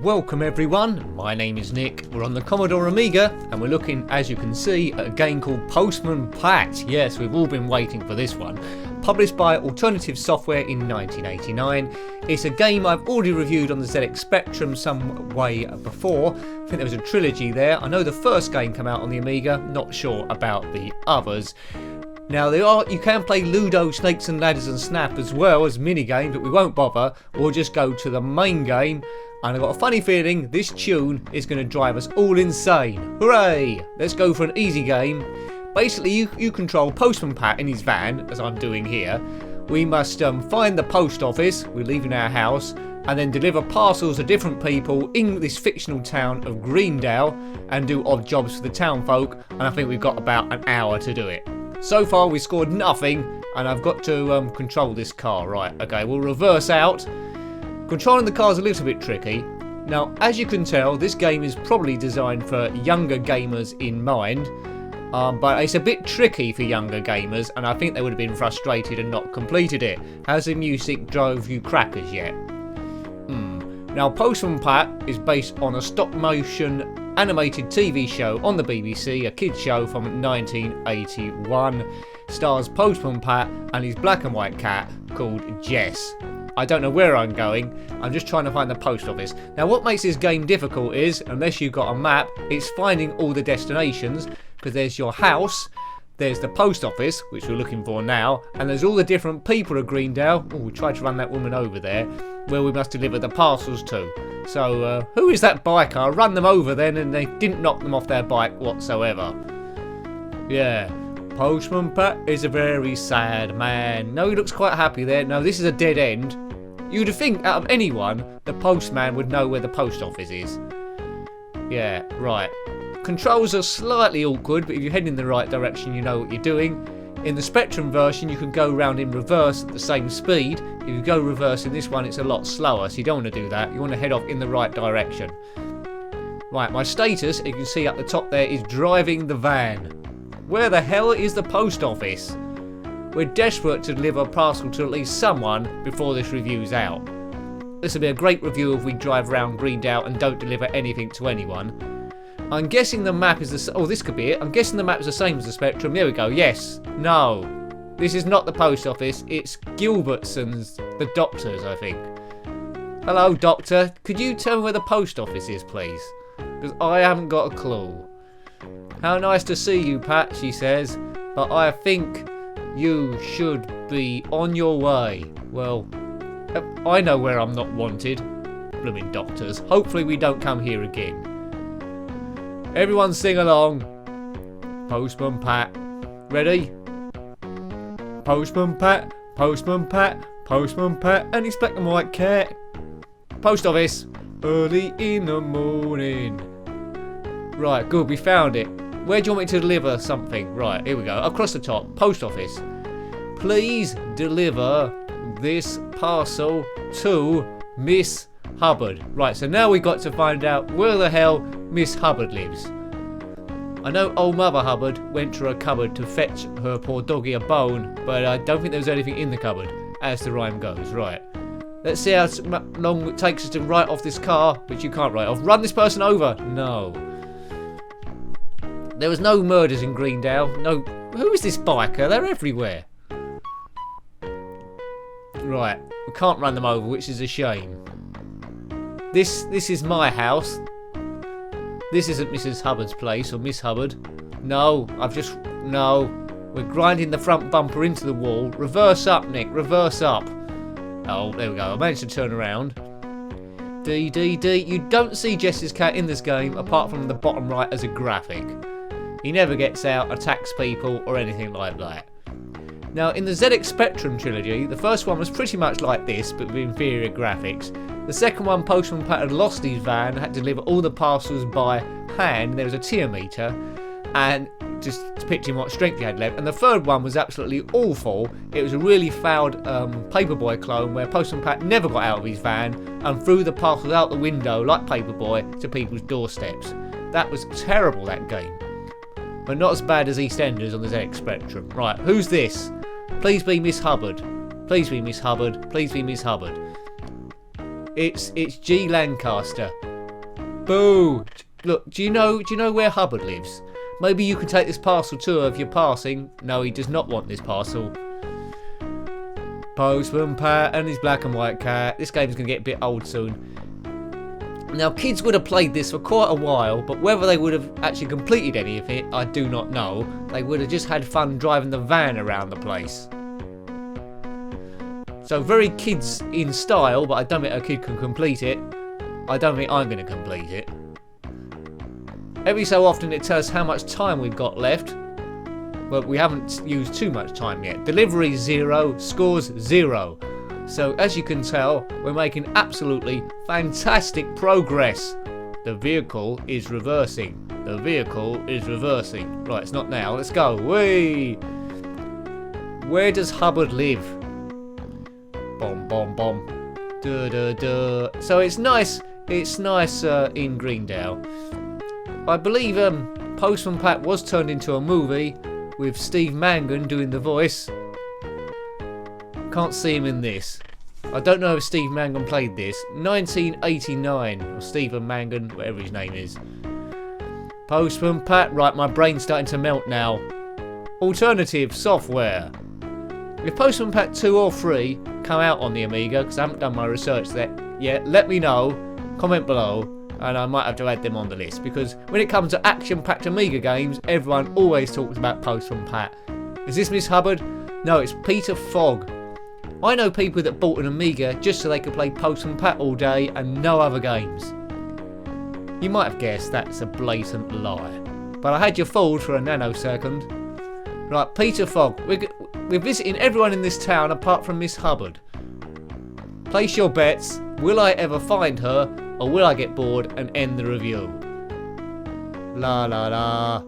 Welcome everyone, my name is Nick, we're on the Commodore Amiga and we're looking, as you can see, at a game called Postman Pat. Yes, we've all been waiting for this one. Published by Alternative Software in 1989. It's a game I've already reviewed on the ZX Spectrum some way before. I think there was a trilogy there. I know the first game came out on the Amiga, not sure about the others. Now you can play Ludo, Snakes and Ladders and Snap as well as minigame, but we won't bother. We'll just go to the main game. And I've got a funny feeling this tune is going to drive us all insane. Hooray! Let's go for an easy game. Basically, you control Postman Pat in his van, as I'm doing here. We must find the post office, we're leaving our house, and then deliver parcels to different people in this fictional town of Greendale and do odd jobs for the town folk, and I think we've got about an hour to do it. So far we scored nothing, and I've got to control this car. Right, okay, we'll reverse out. Controlling the car is a little bit tricky. Now, as you can tell, this game is probably designed for younger gamers in mind, but it's a bit tricky for younger gamers, and I think they would have been frustrated and not completed it. Has the music drove you crackers yet? Now, Postman Pat is based on a stop-motion animated TV show on the BBC, a kids show from 1981. Stars Postman Pat and his black and white cat called Jess. I don't know where I'm going, I'm just trying to find the post office. Now what makes this game difficult is, unless you've got a map, it's finding all the destinations, because there's your house, there's the post office, which we're looking for now, and there's all the different people of Greendale. Oh, we tried to run that woman over there, where we must deliver the parcels to. So, who is that biker? Run them over then, and they didn't knock them off their bike whatsoever. Yeah. Postman Pat is a very sad man. No, he looks quite happy there. No, this is a dead end. You'd think out of anyone, the postman would know where the post office is. Yeah, right. Controls are slightly awkward, but if you're heading in the right direction, you know what you're doing. In the Spectrum version, you can go round in reverse at the same speed. If you go reverse in this one, it's a lot slower, so you don't want to do that. You want to head off in the right direction. Right, my status, you can see up the top there, is driving the van. Where the hell is the post office? We're desperate to deliver a parcel to at least someone before this review's out. This will be a great review if we drive around Greendale and don't deliver anything to anyone. I'm guessing the map is the... Oh, this could be it. I'm guessing the map is the same as the Spectrum. There we go. Yes. No. This is not the post office. It's Gilbertson's, the doctor's, I think. Hello, doctor. Could you tell me where the post office is, please? Because I haven't got a clue. How nice to see you, Pat, she says, but I think you should be on your way. Well, I know where I'm not wanted. Blooming doctors. Hopefully we don't come here again. Everyone sing along. Postman Pat. Ready? Postman Pat, Postman Pat, Postman Pat, and his black and white cat. Post office. Early in the morning. Right, good, we found it. Where do you want me to deliver something? Right, here we go. Across the top. Post office. Please deliver this parcel to Miss Hubbard. Right, so now we've got to find out where the hell Miss Hubbard lives. I know old Mother Hubbard went to her cupboard to fetch her poor doggy a bone, but I don't think there was anything in the cupboard, as the rhyme goes. Right. Let's see how long it takes us to write off this car, which you can't write off. Run this person over. No. There was no murders in Greendale. No. Who is this biker? They're everywhere. Right. We can't run them over, which is a shame. This is my house. This isn't Mrs. Hubbard's place, or Miss Hubbard. No. No. We're grinding the front bumper into the wall. Reverse up, Nick. Reverse up. Oh, there we go. I managed to turn around. D. You don't see Jess's cat in this game, apart from the bottom right as a graphic. He never gets out, attacks people, or anything like that. Now, in the ZX Spectrum trilogy, the first one was pretty much like this, but with inferior graphics. The second one, Postman Pat had lost his van, had to deliver all the parcels by hand. There was a tier meter, and just picturing what strength he had left. And the third one was absolutely awful. It was a really fouled Paperboy clone where Postman Pat never got out of his van and threw the parcels out the window like Paperboy to people's doorsteps. That was terrible, that game. But not as bad as EastEnders on the ZX Spectrum. Right, who's this? Please be Miss Hubbard. Please be Miss Hubbard. Please be Miss Hubbard. It's G. Lancaster. Boo! Look, do you know where Hubbard lives? Maybe you can take this parcel to her if you're passing. No, he does not want this parcel. Postman Pat and his black and white cat. This game's going to get a bit old soon. Now, kids would have played this for quite a while, but whether they would have actually completed any of it, I do not know. They would have just had fun driving the van around the place. So very kids in style, but I don't think a kid can complete it. I don't think I'm going to complete it. Every so often it tells us how much time we've got left. But we haven't used too much time yet. Delivery 0, scores 0. So as you can tell, we're making absolutely fantastic progress. The vehicle is reversing. The vehicle is reversing. Right, it's not now. Let's go. Whee! Where does Hubbard live? Bomb, bomb, bomb. Duh, duh, duh. So it's nice. It's nice in Greendale. I believe Postman Pat was turned into a movie with Steve Mangan doing the voice. Can't see him in this. I don't know if Steve Mangan played this. 1989, or Stephen Mangan, whatever his name is. Postman Pat, right, my brain's starting to melt now. Alternative software. If Postman Pat 2 or 3 come out on the Amiga, because I haven't done my research yet, let me know, comment below, and I might have to add them on the list, because when it comes to action-packed Amiga games, everyone always talks about Postman Pat. Is this Miss Hubbard? No, it's Peter Fogg. I know people that bought an Amiga just so they could play Postman Pat all day and no other games. You might have guessed that's a blatant lie, but I had you fooled for a nanosecond. Right, Peter Fogg. We're visiting everyone in this town apart from Miss Hubbard. Place your bets. Will I ever find her, or will I get bored and end the review? La la la.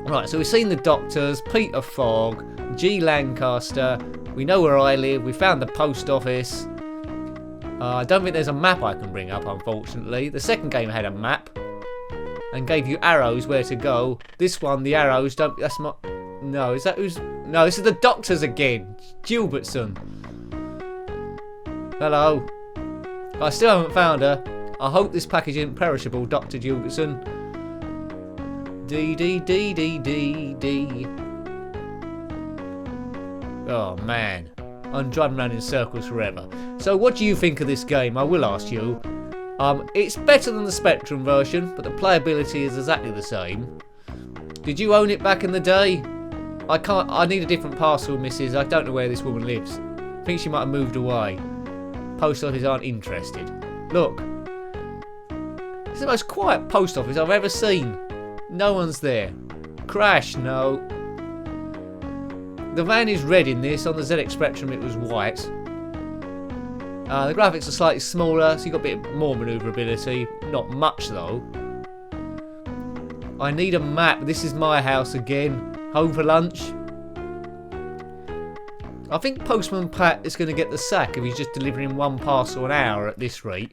Right, so we've seen the doctors, Peter Fogg, G. Lancaster. We know where I live. We found the post office. I don't think there's a map I can bring up, unfortunately. The second game had a map and gave you arrows where to go. This one, the arrows don't. That's not. No, is that who's? No, this is the doctors again. Gilbertson. Hello. I still haven't found her. I hope this package isn't perishable, Dr. Gilbertson. D D D D D D. Oh man, I'm driving around in circles forever. So what do you think of this game? I will ask you. It's better than the Spectrum version, but the playability is exactly the same. Did you own it back in the day? I need a different parcel, missus. I don't know where this woman lives. I think she might have moved away. Post office aren't interested. Look. It's the most quiet post office I've ever seen. No one's there. Crash, no. The van is red in this. On the ZX Spectrum it was white. The graphics are slightly smaller, so you've got a bit more manoeuvrability. Not much though. I need a map. This is my house again. Home for lunch. I think Postman Pat is going to get the sack if he's just delivering one parcel an hour at this rate.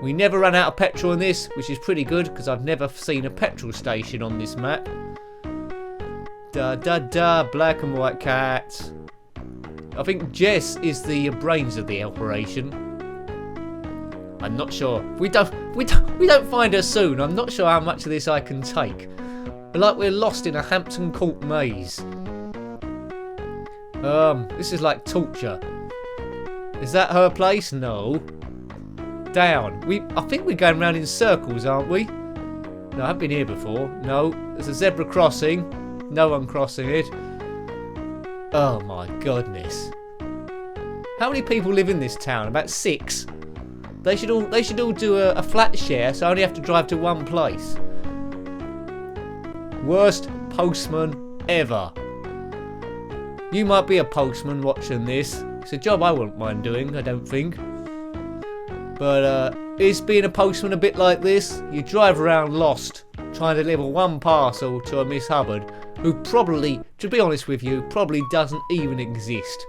We never run out of petrol in this, which is pretty good because I've never seen a petrol station on this map. Da da da, black and white cat. I think Jess is the brains of the operation. I'm not sure. If we don't find her soon, I'm not sure how much of this I can take. Like we're lost in a Hampton Court maze. This is like torture. Is that her place? No. Down. I think we're going round in circles, aren't we? No, I haven't been here before. No. There's a zebra crossing. No one crossing it. Oh my goodness. How many people live in this town? About 6. They should all do a flat share, so I only have to drive to one place. Worst postman ever. You might be a postman watching this. It's a job I wouldn't mind doing, I don't think. But is being a postman a bit like this? You drive around lost, trying to deliver one parcel to a Miss Hubbard, who probably, to be honest with you, probably doesn't even exist.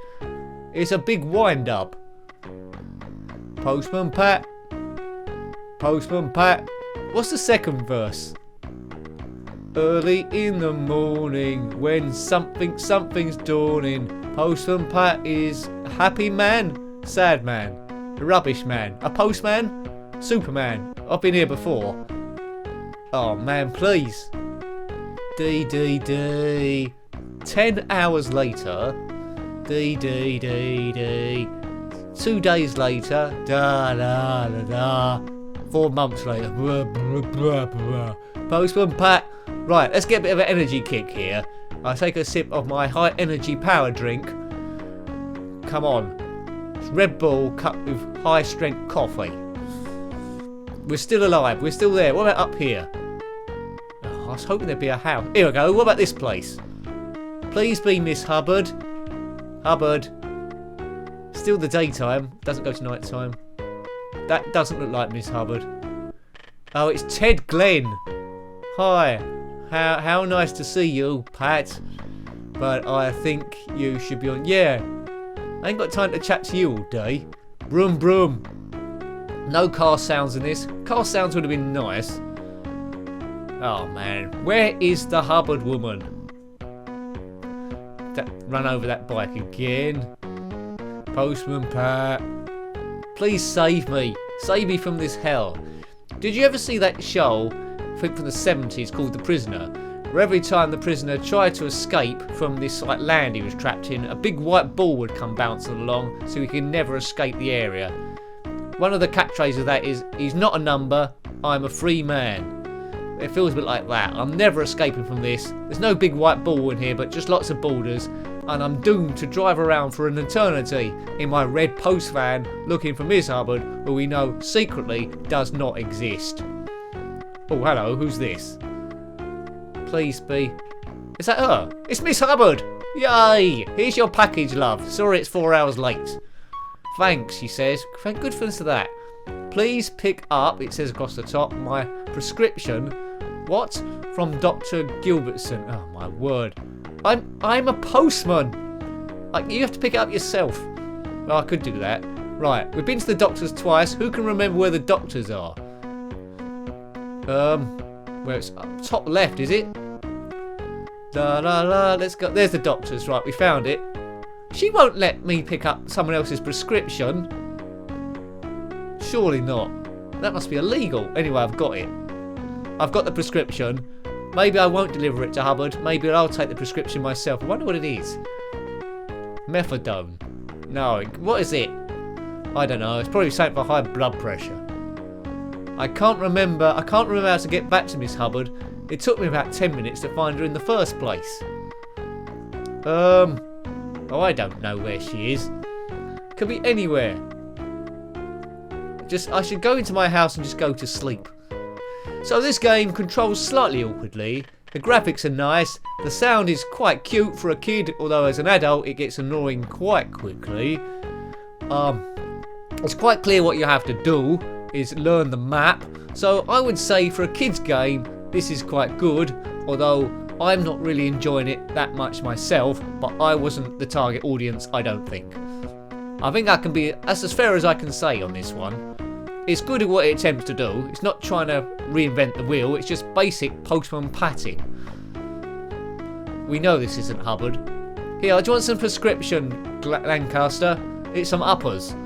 It's a big wind-up. Postman Pat. Postman Pat. What's the second verse? Early in the morning, when something's dawning, Postman Pat is a happy man, sad man, a rubbish man, a postman. Superman, I've been here before. Oh man, please. D. 10 hours later. D. 2 days later. Da. 4 months later. Postman Pat. Right, let's get a bit of an energy kick here. I take a sip of my high energy power drink. Come on. It's Red Bull cut with high strength coffee. We're still alive. We're still there. What about up here? Oh, I was hoping there'd be a house. Here we go. What about this place? Please be Miss Hubbard. Hubbard. Still the daytime. Doesn't go to night time. That doesn't look like Miss Hubbard. Oh, it's Ted Glenn. Hi. How nice to see you, Pat. But I think you should be on. Yeah. I ain't got time to chat to you all day. Broom broom. No car sounds in this. Car sounds would have been nice. Oh man. Where is the Hubbard woman? Run over that bike again. Postman Pat. Please save me. Save me from this hell. Did you ever see that show, I think from the 70s, called The Prisoner? Where every time the prisoner tried to escape from this like land he was trapped in, a big white ball would come bouncing along so he could never escape the area. One of the catchphrases of that is, he's not a number, I'm a free man. It feels a bit like that. I'm never escaping from this. There's no big white ball in here, but just lots of borders. And I'm doomed to drive around for an eternity in my red post van looking for Miss Hubbard, who we know secretly does not exist. Oh, hello, who's this? Please be. Is that her? It's Miss Hubbard! Yay! Here's your package, love. Sorry it's 4 hours late. Thanks, she says. Thank goodness for that. Please pick up, it says across the top, my prescription. What? From Dr. Gilbertson. Oh my word. I'm a postman. You have to pick it up yourself. Well, I could do that. Right, we've been to the doctors twice. Who can remember where the doctors are? Where it's up top left, is it? Let's go. There's the doctors. Right, we found it. She won't let me pick up someone else's prescription. Surely not. That must be illegal. Anyway, I've got it. I've got the prescription. Maybe I won't deliver it to Hubbard. Maybe I'll take the prescription myself. I wonder what it is. Methadone. No, what is it? I don't know. It's probably something for high blood pressure. I can't remember how to get back to Miss Hubbard. It took me about 10 minutes to find her in the first place. Oh, I don't know where she is. Could be anywhere. I should go into my house and just go to sleep. So this game controls slightly awkwardly. The graphics are nice. The sound is quite cute for a kid, although as an adult it gets annoying quite quickly. It's quite clear what you have to do is learn the map. So I would say for a kid's game, this is quite good, although I'm not really enjoying it that much myself, but I wasn't the target audience, I don't think. I think that's as fair as I can say on this one. It's good at what it attempts to do. It's not trying to reinvent the wheel, it's just basic Postman Patting. We know this isn't Hubbard. Here, do you want some prescription, Lancaster? It's some uppers.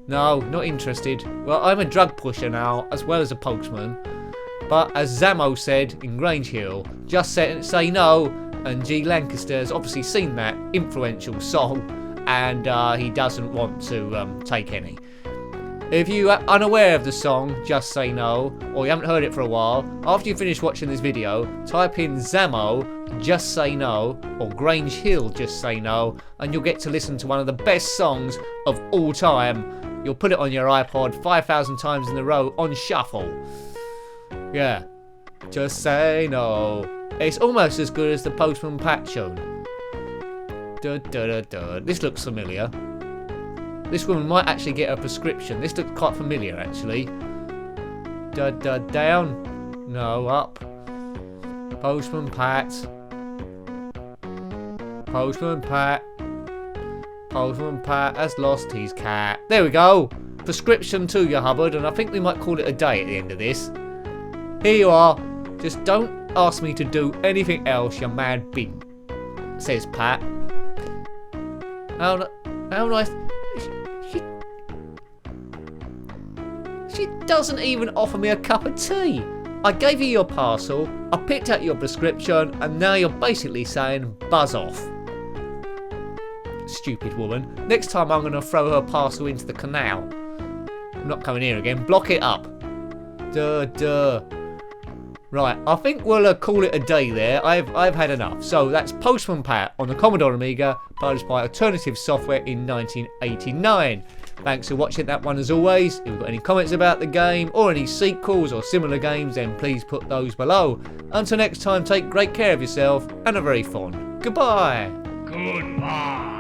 No, not interested. Well, I'm a drug pusher now, as well as a postman. But as Zamo said in Grange Hill, just say no, and G. Lancaster has obviously seen that influential song, and he doesn't want to take any. If you are unaware of the song Just Say No, or you haven't heard it for a while, after you finish watching this video, type in Zamo Just Say No, or Grange Hill Just Say No, and you'll get to listen to one of the best songs of all time. You'll put it on your iPod 5,000 times in a row on shuffle. Yeah. Just say no. It's almost as good as the Postman Pat tune. This looks familiar. This woman might actually get a prescription. This looks quite familiar, actually. Down. No, up. Postman Pat. Postman Pat. Postman Pat has lost his cat. There we go. Prescription to you, Hubbard, and I think we might call it a day at the end of this. Here you are. Just don't ask me to do anything else, you mad bin, says Pat. How nice. She doesn't even offer me a cup of tea. I gave you your parcel, I picked out your prescription, and now you're basically saying buzz off. Stupid woman. Next time I'm going to throw her parcel into the canal. I'm not coming here again. Block it up. Duh. Right, I think we'll call it a day there. I've had enough. So that's Postman Pat on the Commodore Amiga, published by Alternative Software in 1989. Thanks for watching that one as always. If you've got any comments about the game or any sequels or similar games, then please put those below. Until next time, take great care of yourself and are very fond. Goodbye. Goodbye.